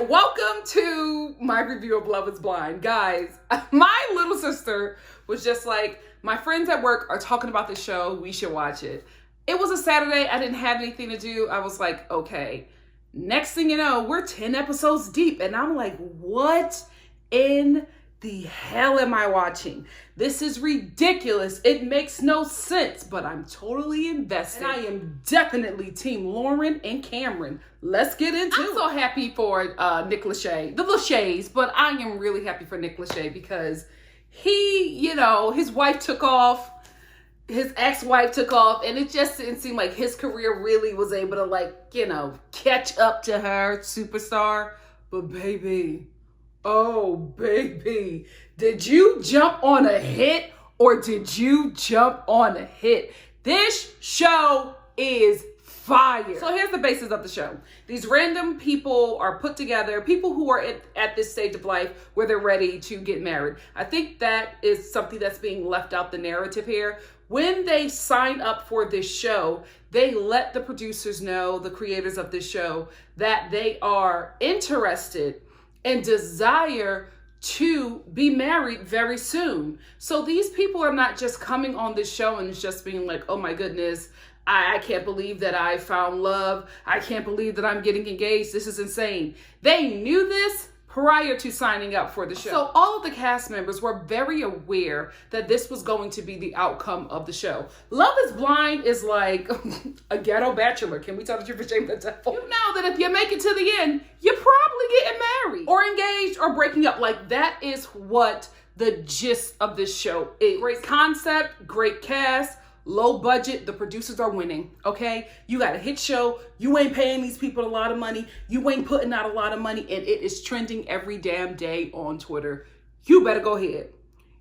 welcome to my review of Love is Blind. Guys, my little sister was just like, my friends at work are talking about the show, we should watch it. It was a Saturday, I didn't have anything to do. I was like, okay. Next thing you know, we're 10 episodes deep, and I'm like, what in the hell am I watching? This is ridiculous. It makes no sense, but I'm totally invested. And I am definitely Team Lauren and Cameron. Let's get into it. I'm so happy for Nick Lachey, the Lacheys, but I am really happy for Nick Lachey because he, his wife took off, his ex-wife took off, and it just didn't seem like his career really was able to catch up to her superstar. But baby, oh, baby, did you jump on a hit or did you jump on a hit? This show is fire. So here's the basis of the show. These random people are put together, people who are at this stage of life where they're ready to get married. I think that is something that's being left out the narrative here. When they sign up for this show, they let the producers know, the creators of this show, that they are interested and desire to be married very soon. So these people are not just coming on this show and just being like, oh my goodness, I can't believe that I found love. I can't believe that I'm getting engaged. This is insane. They knew this prior to signing up for the show. So all of the cast members were very aware that this was going to be the outcome of the show. Love is Blind is like a ghetto bachelor. Can we tell the truth for shame the devil? You know that if you make it to the end, you're probably getting married or engaged or breaking up. Like, that is what the gist of this show is. Great concept, great cast, low budget, the producers are winning, okay? You got a hit show, you ain't paying these people a lot of money, you ain't putting out a lot of money, and it is trending every damn day on Twitter. You better go ahead.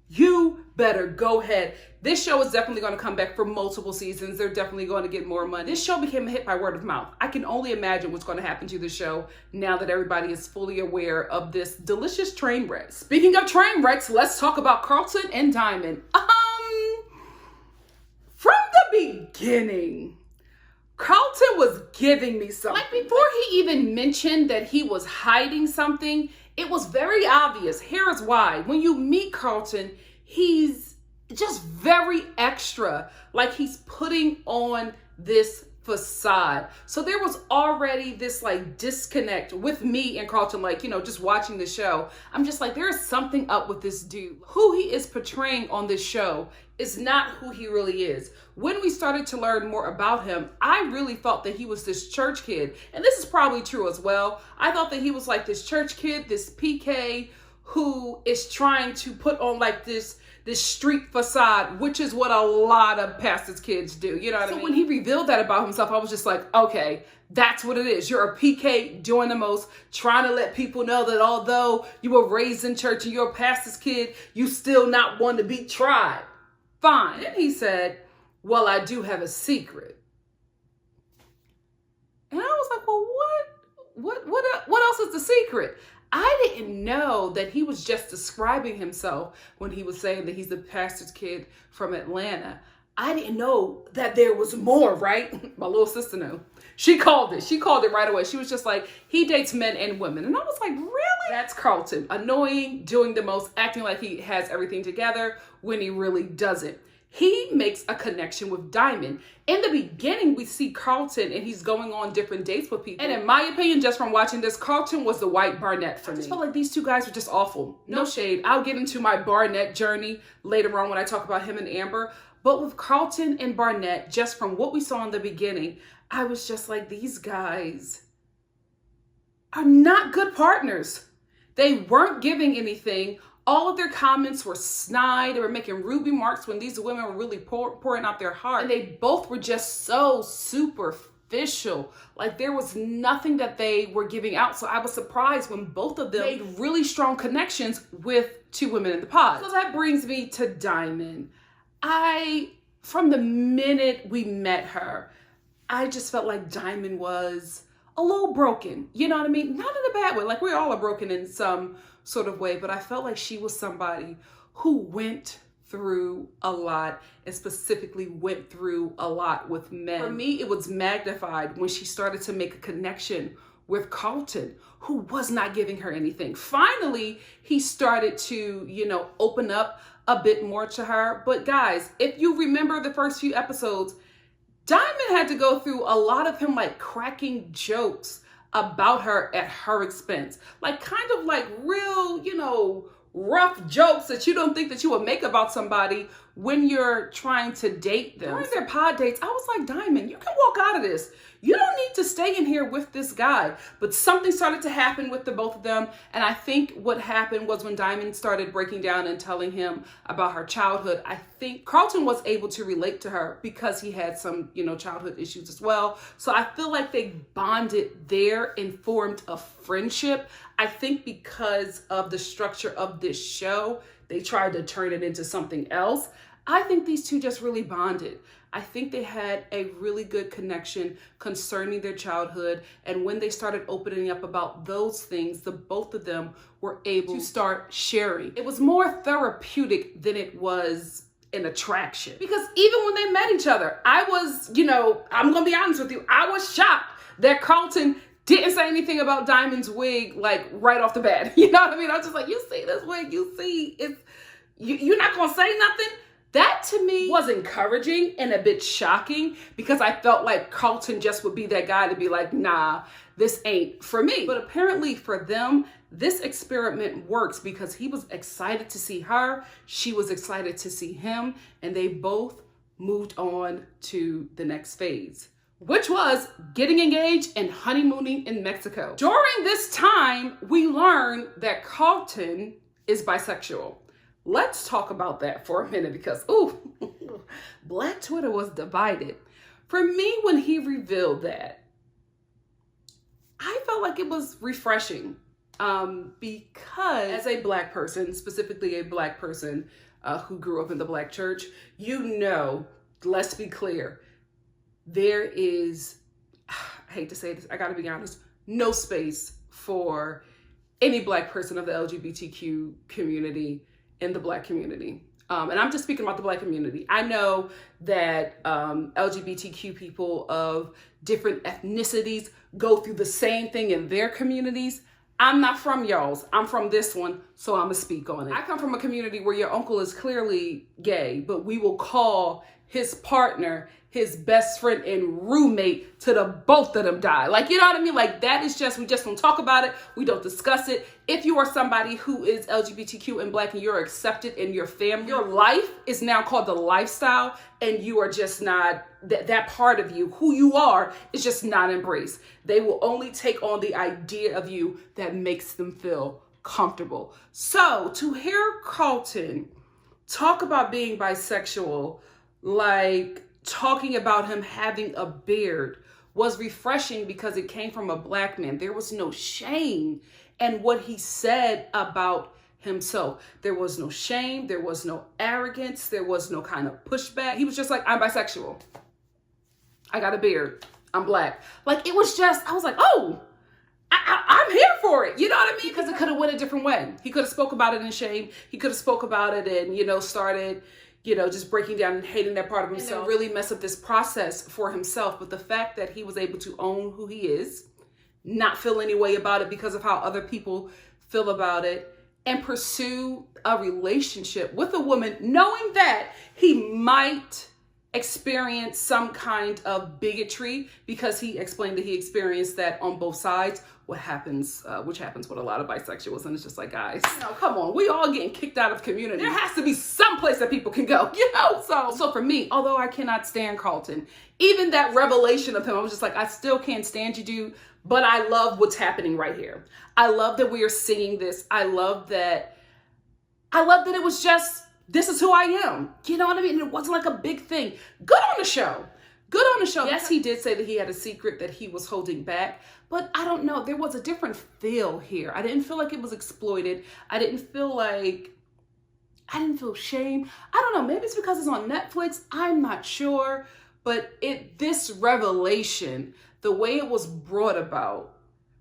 You better go ahead. This show is definitely going to come back for multiple seasons. They're definitely going to get more money. This show became a hit by word of mouth. I can only imagine what's going to happen to the show now that everybody is fully aware of this delicious train wreck. Speaking of train wrecks, let's talk about Carlton and Diamond. From the beginning, Carlton was giving me something. Like, before he even mentioned that he was hiding something, it was very obvious. Here is why. When you meet Carlton, he's just very extra. Like, he's putting on this facade. So there was already this disconnect with me and Carlton, just watching the show. I'm just like, there is something up with this dude. Who he is portraying on this show is not who he really is. When we started to learn more about him, I really thought that he was this church kid. And this is probably true as well. I thought that he was like this church kid, this PK who is trying to put on this street facade, which is what a lot of pastors' kids do. You know what I mean? So when he revealed that about himself, I was just like, okay, that's what it is. You're a PK doing the most, trying to let people know that although you were raised in church and you're a pastor's kid, you still not one to be tried. Fine. Then he said, well, I do have a secret. And I was like, well, what else is the secret? I didn't know that he was just describing himself when he was saying that he's the pastor's kid from Atlanta. I didn't know that there was more, right? My little sister knew. She called it. She called it right away. She was just like, he dates men and women. And I was like, really? That's Carlton. Annoying, doing the most, acting like he has everything together when he really doesn't. He makes a connection with Diamond. In the beginning, we see Carlton and he's going on different dates with people. And in my opinion, just from watching this, Carlton was the white Barnett for me. I just felt like these two guys were just awful. No shade. I'll get into my Barnett journey later on when I talk about him and Amber. But with Carlton and Barnett, just from what we saw in the beginning, I was just like, these guys are not good partners. They weren't giving anything. All of their comments were snide. They were making rude remarks when these women were really pouring out their heart. And they both were just so superficial. Like, there was nothing that they were giving out. So I was surprised when both of them made really strong connections with two women in the pod. So that brings me to Diamond. From the minute we met her, I just felt like Diamond was a little broken. You know what I mean? Not in a bad way. Like, we all are broken in some sort of way, but I felt like she was somebody who went through a lot, and specifically went through a lot with men. For me, it was magnified when she started to make a connection with Carlton, who was not giving her anything. Finally, he started to, open up a bit more to her. But guys, if you remember the first few episodes, Diamond had to go through a lot of him like cracking jokes about her at her expense. Like kind of like real, rough jokes that you don't think that you would make about somebody when you're trying to date them. During their pod dates, I was like, Diamond, you can walk out of this. You don't need to stay in here with this guy. But something started to happen with the both of them. And I think what happened was when Diamond started breaking down and telling him about her childhood, I think Carlton was able to relate to her because he had some, childhood issues as well. So I feel like they bonded there and formed a friendship. I think because of the structure of this show, they tried to turn it into something else. I think these two just really bonded. I think they had a really good connection concerning their childhood. And when they started opening up about those things, the both of them were able to start sharing. It was more therapeutic than it was an attraction. Because even when they met each other, I was, I'm going to be honest with you, I was shocked that Carlton didn't say anything about Diamond's wig, like right off the bat. You know what I mean? I was just like, you see this wig, you're not going to say nothing? That to me was encouraging and a bit shocking because I felt like Carlton just would be that guy to be like, nah, this ain't for me. But apparently for them, this experiment works because he was excited to see her. She was excited to see him. And they both moved on to the next phase, which was getting engaged and honeymooning in Mexico. During this time, we learned that Carlton is bisexual. Let's talk about that for a minute because, Black Twitter was divided. For me, when he revealed that, I felt like it was refreshing because as a Black person, specifically a Black person who grew up in the Black church, let's be clear, there is, I hate to say this, I gotta be honest, no space for any Black person of the LGBTQ community in the Black community. And I'm just speaking about the Black community. I know that LGBTQ people of different ethnicities go through the same thing in their communities. I'm not from y'all's. I'm from this one, so I'm gonna speak on it. I come from a community where your uncle is clearly gay, but we will call his partner his best friend and roommate to the both of them die. Like, you know what I mean? Like, that is just, we just don't talk about it. We don't discuss it. If you are somebody who is LGBTQ and Black and you're accepted in your family, your life is now called the lifestyle and you are just not, that part of you, who you are, is just not embraced. They will only take on the idea of you that makes them feel comfortable. So to hear Carlton talk about being bisexual, like talking about him having a beard, was refreshing because it came from a Black man. There was no shame in what he said about himself. There was no shame. There was no arrogance. There was no kind of pushback. He was just like, I'm bisexual. I got a beard. I'm Black. Like, it was just, I was like, oh, I'm here for it. You know what I mean? Because it could have went a different way. He could have spoke about it in shame. He could have spoke about it and, started, just breaking down and hating that part of himself. And really mess up this process for himself. But the fact that he was able to own who he is, not feel any way about it because of how other people feel about it, and pursue a relationship with a woman, knowing that he might experience some kind of bigotry because he explained that he experienced that on both sides, which happens with a lot of bisexuals. And it's just like, guys, come on, we all getting kicked out of community. There has to be some place that people can go, So for me, although I cannot stand Carlton, even that revelation of him, I was just like, I still can't stand you, dude, but I love what's happening right here. I love that we are seeing this. I love that it was just, this is who I am. You know what I mean? And it wasn't like a big thing. Good on the show. Good on the show. Yes, he did say that he had a secret that he was holding back, but I don't know. There was a different feel here. I didn't feel like it was exploited. I didn't feel shame. I don't know. Maybe it's because it's on Netflix. I'm not sure. But this revelation, the way it was brought about,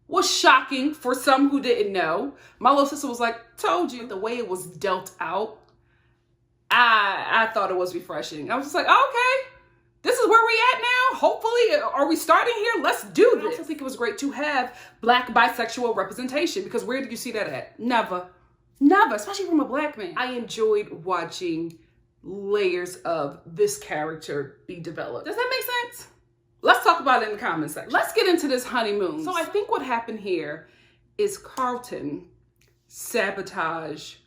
was shocking for some who didn't know. My little sister was like, told you. The way it was dealt out, I thought it was refreshing. I was just like, okay, This is where we at now. Hopefully, are we starting here? Let's do this. I also think it was great to have Black bisexual representation, because where did you see that at? Never. Never, especially from a Black man. I enjoyed watching layers of this character be developed. Does that make sense? Let's talk about it in the comment section. Let's get into this honeymoon. So I think what happened here is Carlton sabotaged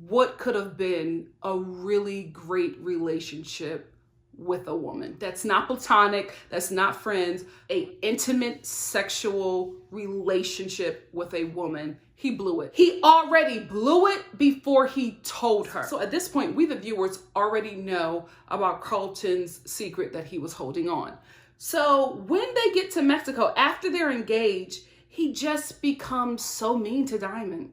what could have been a really great relationship with a woman. That's not platonic, that's not friends, a intimate sexual relationship with a woman. He blew it. He already blew it before he told her. So at this point, we the viewers already know about Carlton's secret that he was holding on. So when they get to Mexico, after they're engaged, he just becomes so mean to Diamond.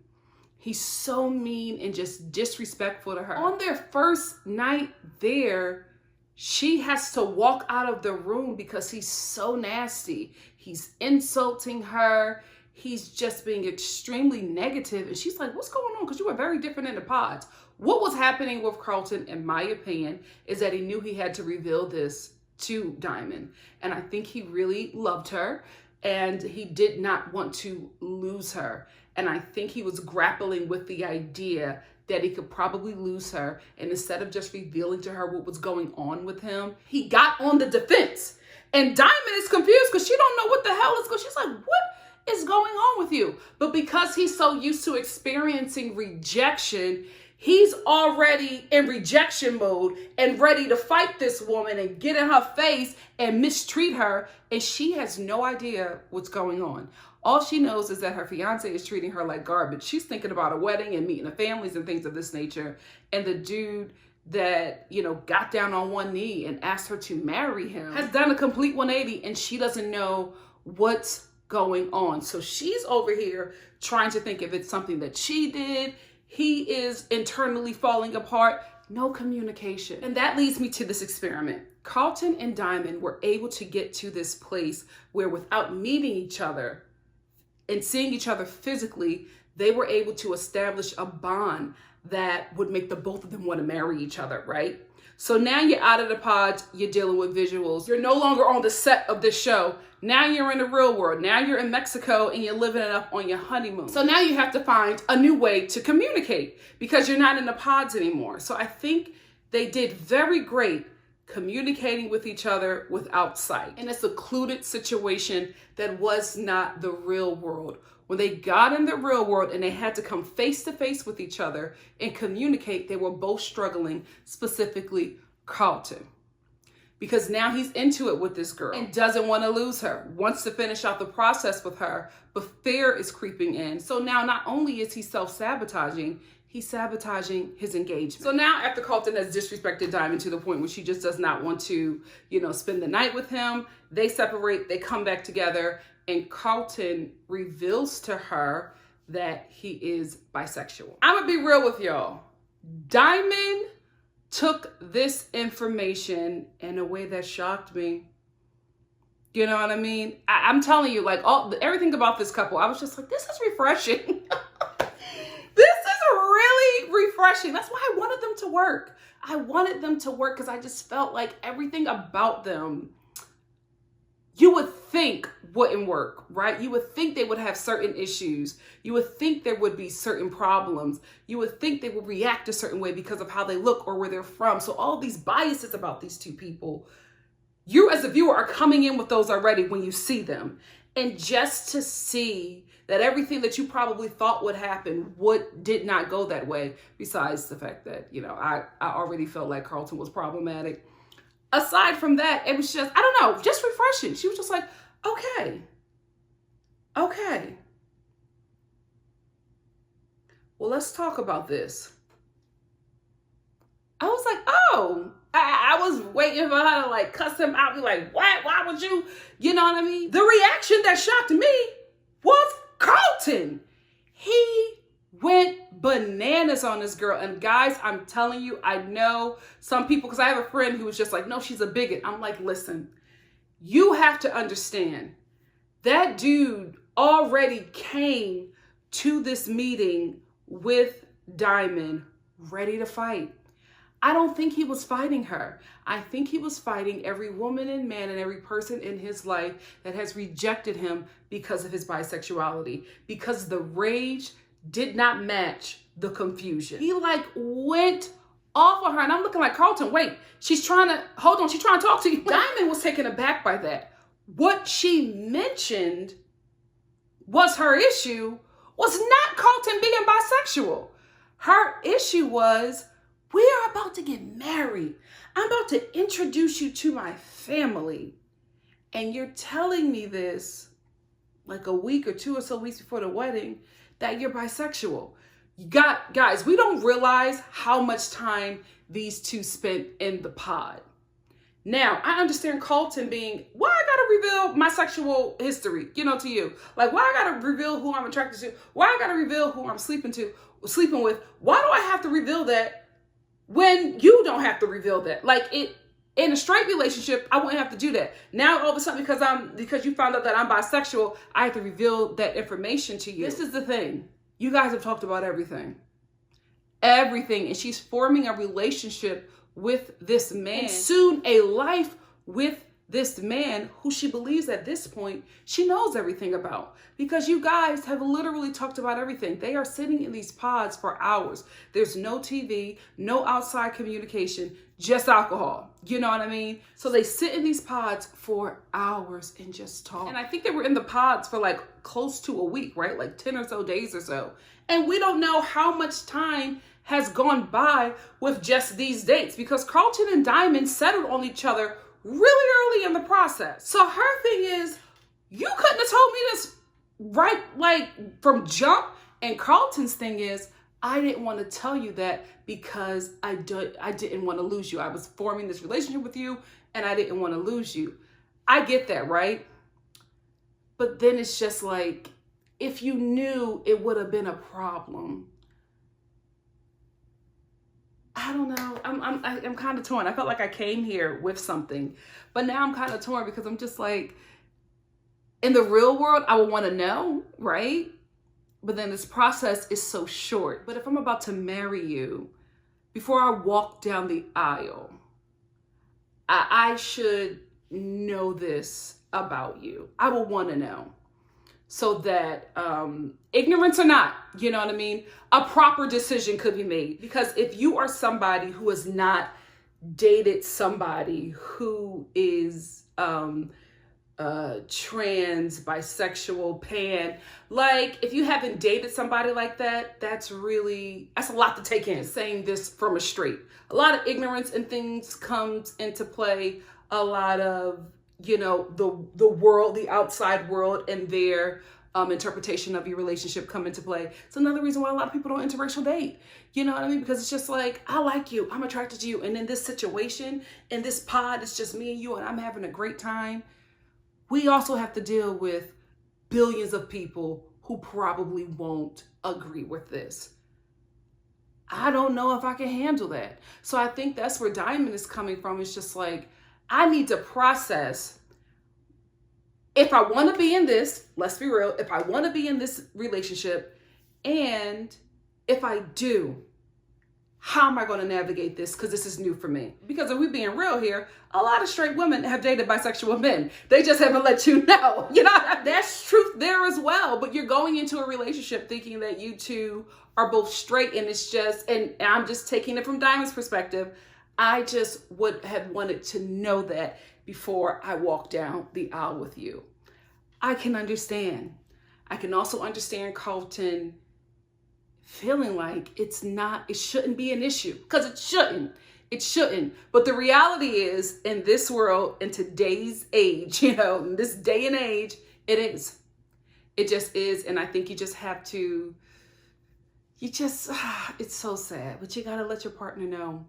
He's so mean and just disrespectful to her. On their first night there, she has to walk out of the room because he's so nasty. He's insulting her. He's just being extremely negative. And she's like, what's going on? Because you were very different in the pods. What was happening with Carlton, in my opinion, is that he knew he had to reveal this to Diamond. And I think he really loved her and he did not want to lose her. And I think he was grappling with the idea that he could probably lose her. And instead of just revealing to her what was going on with him, he got on the defense. And Diamond is confused because she don't know what the hell is going on. She's like, what is going on with you? But because he's so used to experiencing rejection, he's already in rejection mode and ready to fight this woman and get in her face and mistreat her. And she has no idea what's going on. All she knows is that her fiance is treating her like garbage. She's thinking about a wedding and meeting the families and things of this nature. And the dude that, got down on one knee and asked her to marry him has done a complete 180 and she doesn't know what's going on. So she's over here trying to think if it's something that she did. He is internally falling apart. No communication. And that leads me to this experiment. Carlton and Diamond were able to get to this place where without meeting each other and seeing each other physically, they were able to establish a bond that would make the both of them want to marry each other, right? So now you're out of the pods, you're dealing with visuals. You're no longer on the set of this show. Now you're in the real world. Now you're in Mexico and you're living it up on your honeymoon. So now you have to find a new way to communicate because you're not in the pods anymore. So I think they did very great communicating with each other without sight. In a secluded situation that was not the real world. When they got in the real world and they had to come face to face with each other and communicate, they were both struggling, specifically Carlton. Because now he's into it with this girl and doesn't want to lose her, wants to finish out the process with her, but fear is creeping in. So now not only is he self-sabotaging, he's sabotaging his engagement. So now after Carlton has disrespected Diamond to the point where she just does not want to, spend the night with him, they separate, they come back together, and Carlton reveals to her that he is bisexual. I'm gonna be real with y'all. Diamond took this information in a way that shocked me. You know what I mean? I'm telling you, everything about this couple, I was just like, this is refreshing. This is really refreshing. That's why I wanted them to work. I wanted them to work because I just felt like everything about them, you would think wouldn't work, right? You would think they would have certain issues. You would think there would be certain problems. You would think they would react a certain way because of how they look or where they're from. So all these biases about these two people, you as a viewer are coming in with those already when you see them. And just to see that everything that you probably thought would happen did not go that way, besides the fact that, I already felt like Carlton was problematic. Aside from that, it was just, I don't know, just refreshing. She was just like, okay. Well, let's talk about this. I was like, oh, I was waiting for her to cuss him out, be like, what? Why would you? You know what I mean? The reaction that shocked me was Carlton. He went bananas on this girl. And guys, I'm telling you, I know some people, because I have a friend who was just like, no, she's a bigot. I'm like, listen, you have to understand that dude already came to this meeting with Diamond ready to fight. I don't think he was fighting her. I think he was fighting every woman and man and every person in his life that has rejected him because of his bisexuality, because the rage did not match the confusion. He like went off on her, and I'm looking like, Carlton, wait, she's trying to talk to you. Diamond was taken aback by that. What she mentioned was her issue was not Carlton being bisexual. Her issue was, we are about to get married. I'm about to introduce you to my family. And you're telling me this like a week or 2 or so weeks before the wedding that you're bisexual. Guys, we don't realize how much time these two spent in the pod. Now, I understand Carlton being, why I gotta reveal my sexual history, to you? Like, why I gotta reveal who I'm attracted to? Why I gotta reveal who I'm sleeping with? Why do I have to reveal that when you don't have to reveal that? Like, in a straight relationship, I wouldn't have to do that. Now, all of a sudden, because you found out that I'm bisexual, I have to reveal that information to you. This is the thing. You guys have talked about everything. Everything. And she's forming a relationship with this man. And soon a life with this man who she believes at this point she knows everything about. Because you guys have literally talked about everything. They are sitting in these pods for hours. There's no TV, no outside communication, just alcohol. You know what I mean? So they sit in these pods for hours and just talk. And I think they were in the pods for like close to a week, right? Like 10 or so days or so. And we don't know how much time has gone by with just these dates, because Carlton and Diamond settled on each other really early in the process. So her thing is, you couldn't have told me this right, like from jump. And Carlton's thing is, I didn't want to tell you that because I didn't want to lose you. I was forming this relationship with you and I didn't want to lose you. I get that, right? But then it's just like, if you knew, it would have been a problem. I don't know. I'm kind of torn. I felt like I came here with something, but now I'm kind of torn because I'm just like, in the real world, I would want to know, right? But then this process is so short. But if I'm about to marry you, before I walk down the aisle, I should know this about you. I will want to know. So that ignorance or not, you know what I mean? A proper decision could be made. Because if you are somebody who has not dated somebody who is trans, bisexual, pan, like if you haven't dated somebody like that, that's a lot to take in. Saying this from a straight. A lot of ignorance and things comes into play. A lot of the world, the outside world, and their interpretation of your relationship come into play. It's another reason why a lot of people don't interracial date. You know what I mean? Because it's just like, I like you, I'm attracted to you. And in this situation, in this pod, it's just me and you, and I'm having a great time. We also have to deal with billions of people who probably won't agree with this. I don't know if I can handle that. So I think that's where Diamond is coming from. It's just like, I need to process, if I want to be in this, let's be real, if I want to be in this relationship, and if I do, how am I going to navigate this? Because this is new for me. Because if we're being real here, a lot of straight women have dated bisexual men. They just haven't let you know. That's truth there as well. But you're going into a relationship thinking that you two are both straight, and it's just, and I'm just taking it from Diamond's perspective, I just would have wanted to know that before I walk down the aisle with you. I can understand. I can also understand Carlton feeling like it shouldn't be an issue, because it shouldn't. But the reality is, in this world, in today's age, in this day and age, it is. It just is. And I think you just have to, it's so sad, but you got to let your partner know.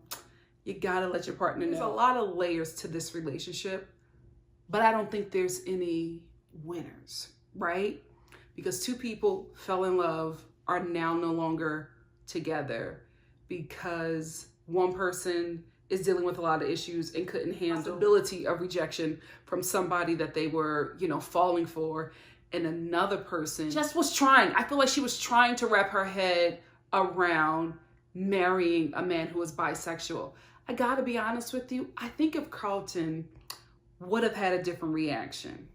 You gotta let your partner know. There's a lot of layers to this relationship, but I don't think there's any winners, right? Because two people fell in love, are now no longer together because one person is dealing with a lot of issues and couldn't handle the possibility of rejection from somebody that they were, falling for. And another person just was trying. I feel like she was trying to wrap her head around marrying a man who was bisexual. I gotta be honest with you, I think if Carlton would have had a different reaction,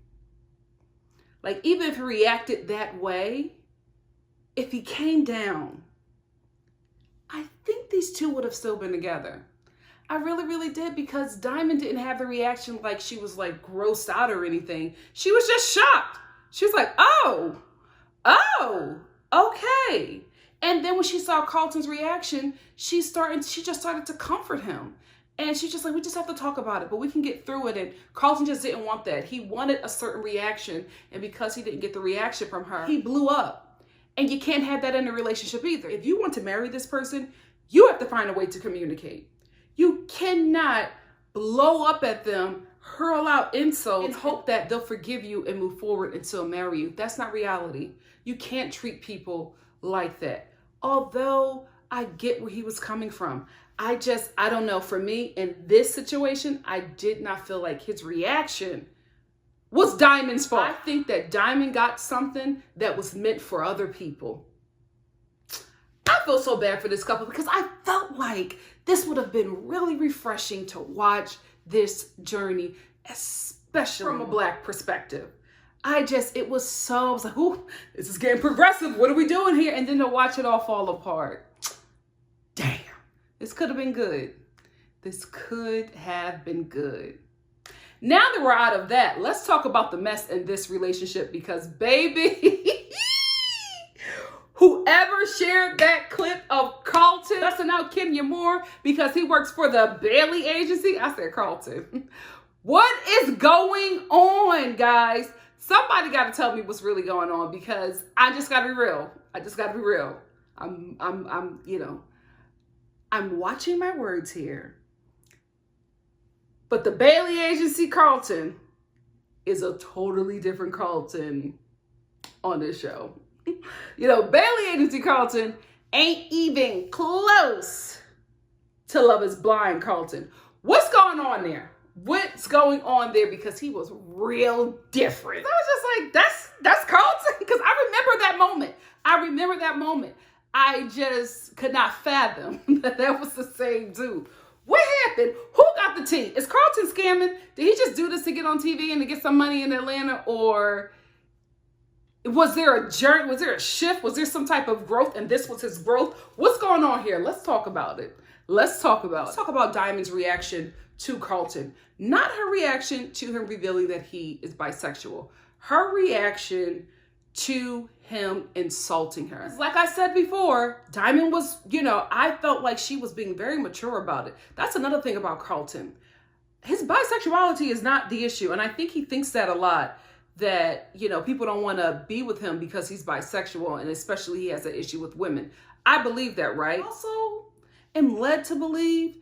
like even if he reacted that way, if he came down, I think these two would have still been together. I really, really did, because Diamond didn't have the reaction like she was like grossed out or anything. She was just shocked. She was like, oh, okay. And then when she saw Carlton's reaction, she just started to comfort him. And she's just like, we just have to talk about it, but we can get through it. And Carlton just didn't want that. He wanted a certain reaction. And because he didn't get the reaction from her, he blew up. And you can't have that in a relationship either. If you want to marry this person, you have to find a way to communicate. You cannot blow up at them, hurl out insults, and hope that they'll forgive you and move forward and still marry you. That's not reality. You can't treat people like that. Although I get where he was coming from. I don't know. For me, in this situation, I did not feel like his reaction was Diamond's fault. I think that Diamond got something that was meant for other people. I feel so bad for this couple because I felt like this would have been really refreshing to watch this journey, especially from a Black perspective. I was like, ooh, this is getting progressive. What are we doing here? And then to watch it all fall apart. Damn, this could have been good. This could have been good. Now that we're out of that, let's talk about the mess in this relationship, because baby, whoever shared that clip of Carlton cussing out Kenya Moore because he works for the Bailey agency, I said, Carlton, what is going on, guys? Somebody got to tell me what's really going on, because I just got to be real. I'm watching my words here. But the Bailey agency Carlton is a totally different Carlton on this show. Bailey agency Carlton ain't even close to Love is Blind Carlton. What's going on there? What's going on there? Because he was real different. I was just like, that's Carlton? Because I remember that moment. I just could not fathom that was the same dude. What happened? Who got the tea? Is Carlton scamming? Did he just do this to get on TV and to get some money in Atlanta? Or was there a journey? Was there a shift? Was there some type of growth and this was his growth? What's going on here? Let's talk about it. Let's talk about Diamond's reaction to Carlton. Not her reaction to him revealing that he is bisexual. Her reaction to him insulting her. Like I said before, Diamond was, I felt like she was being very mature about it. That's another thing about Carlton. His bisexuality is not the issue. And I think he thinks that a lot, that, people don't want to be with him because he's bisexual, and especially he has an issue with women. I believe that, right? Also, am led to believe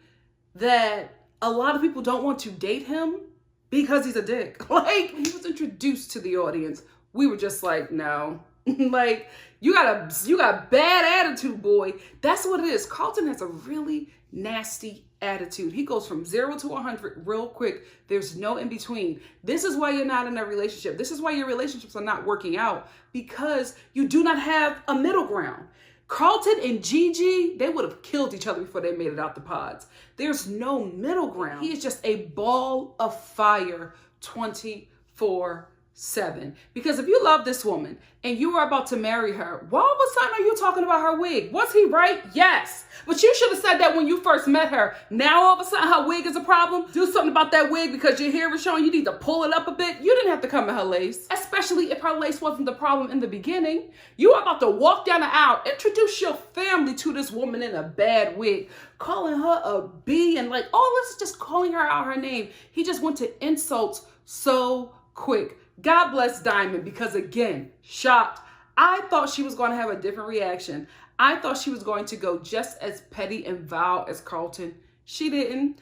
that a lot of people don't want to date him because he's a dick. Like, when he was introduced to the audience, we were just like, no. Like, you got a bad attitude, boy. That's what it is. Carlton has a really nasty attitude. He goes from 0 to 100 real quick. There's no in between. This is why you're not in a relationship. This is why your relationships are not working out, because you do not have a middle ground. Carlton and Gigi, they would have killed each other before they made it out the pods. There's no middle ground. He is just a ball of fire 24/7. Because if you love this woman and you are about to marry her, why all of a sudden are you talking about her wig? Was he right? Yes. But you should have said that when you first met her. Now all of a sudden her wig is a problem. Do something about that wig because your hair is showing. You need to pull it up a bit. You didn't have to come at her lace, especially if her lace wasn't the problem in the beginning. You are about to walk down the aisle, introduce your family to this woman in a bad wig, calling her a B, and like, oh, let's just calling her out her name. He just went to insults so quick. God bless Diamond, because again, shocked. I thought she was going to have a different reaction. I thought she was going to go just as petty and vile as Carlton. She didn't.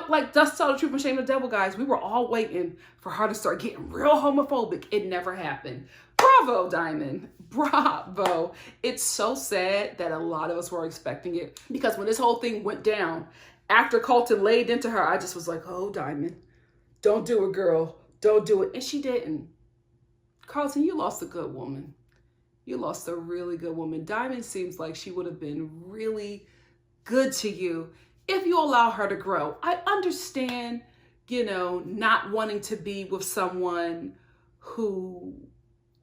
Like, dust tell the truth and shame the devil, guys. We were all waiting for her to start getting real homophobic. It never happened. Bravo, Diamond. Bravo. It's so sad that a lot of us were expecting it, because when this whole thing went down, after Carlton laid into her, I just was like, oh, Diamond, don't do it, girl. Don't do it. And she didn't. Carlton, you lost a good woman. You lost a really good woman. Diamond seems like she would have been really good to you if you allow her to grow. I understand, not wanting to be with someone who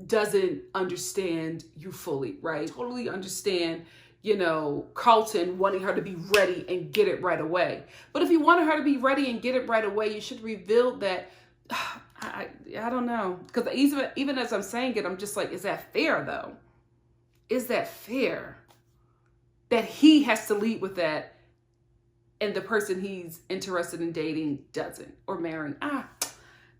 doesn't understand you fully, right? Totally understand, Carlton wanting her to be ready and get it right away. But if you wanted her to be ready and get it right away, you should reveal that. I don't know. Because even as I'm saying it, I'm just like, is that fair though? Is that fair? That he has to lead with that and the person he's interested in dating doesn't, or marrying.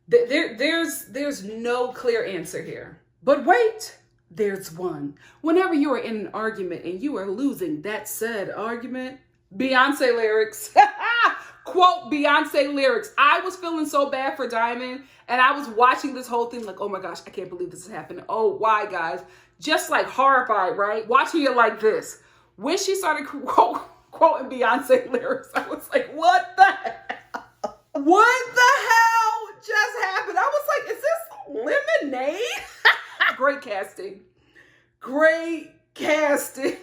There's no clear answer here. But wait, there's one. Whenever you are in an argument and you are losing that said argument, Beyonce lyrics. Quote Beyonce lyrics. I was feeling so bad for Diamond, and I was watching this whole thing like, oh my gosh, I can't believe this is happening. Oh, why, guys? Just like horrified, right? Watching it like this. When she started quoting Beyonce lyrics, I was like, what the hell? What the hell just happened? I was like, is this Lemonade? Great casting. Great casting.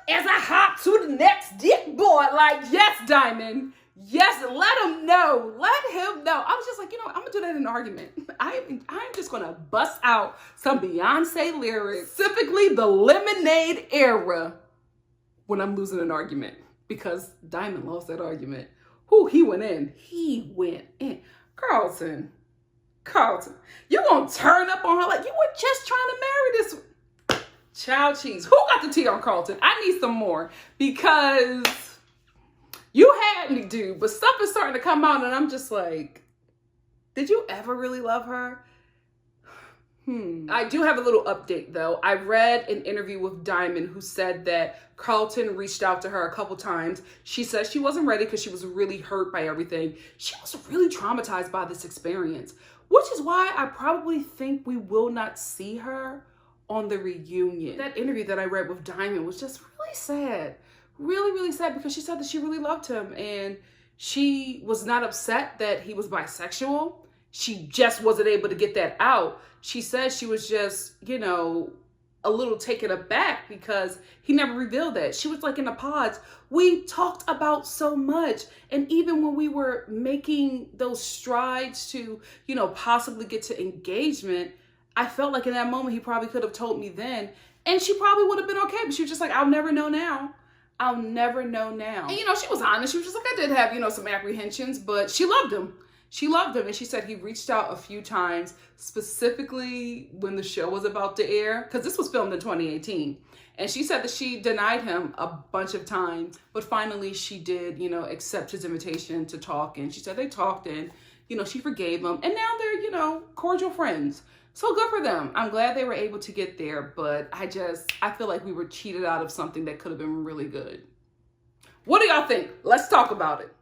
As I hop to the next dick boy, like, yes, Diamond. Yes, let him know. Let him know. I was just like, I'm going to do that in an argument. I'm just going to bust out some Beyonce lyrics, specifically the Lemonade era, when I'm losing an argument. Because Diamond lost that argument. He went in. He went in. Carlton, you going to turn up on her like you were just trying to marry this child cheese. Who got the tea on Carlton? I need some more because you had me, dude. But stuff is starting to come out and I'm just like, did you ever really love her? I do have a little update though. I read an interview with Diamond who said that Carlton reached out to her a couple times. She said she wasn't ready because she was really hurt by everything. She was really traumatized by this experience, which is why I probably think we will not see her on the reunion. That interview that I read with Diamond was just really sad. Really, really sad because she said that she really loved him and she was not upset that he was bisexual. She just wasn't able to get that out. She said she was just, a little taken aback because he never revealed that. She was like, in the pods, we talked about so much. And even when we were making those strides to, possibly get to engagement, I felt like in that moment, he probably could have told me then. And she probably would have been okay. But she was just like, I'll never know now. I'll never know now. And, she was honest. She was just like, I did have, some apprehensions, but she loved him. She loved him. And she said he reached out a few times, specifically when the show was about to air, because this was filmed in 2018. And she said that she denied him a bunch of times, but finally she did, accept his invitation to talk. And she said they talked and, she forgave him. And now they're, cordial friends. So good for them. I'm glad they were able to get there, but I feel like we were cheated out of something that could have been really good. What do y'all think? Let's talk about it.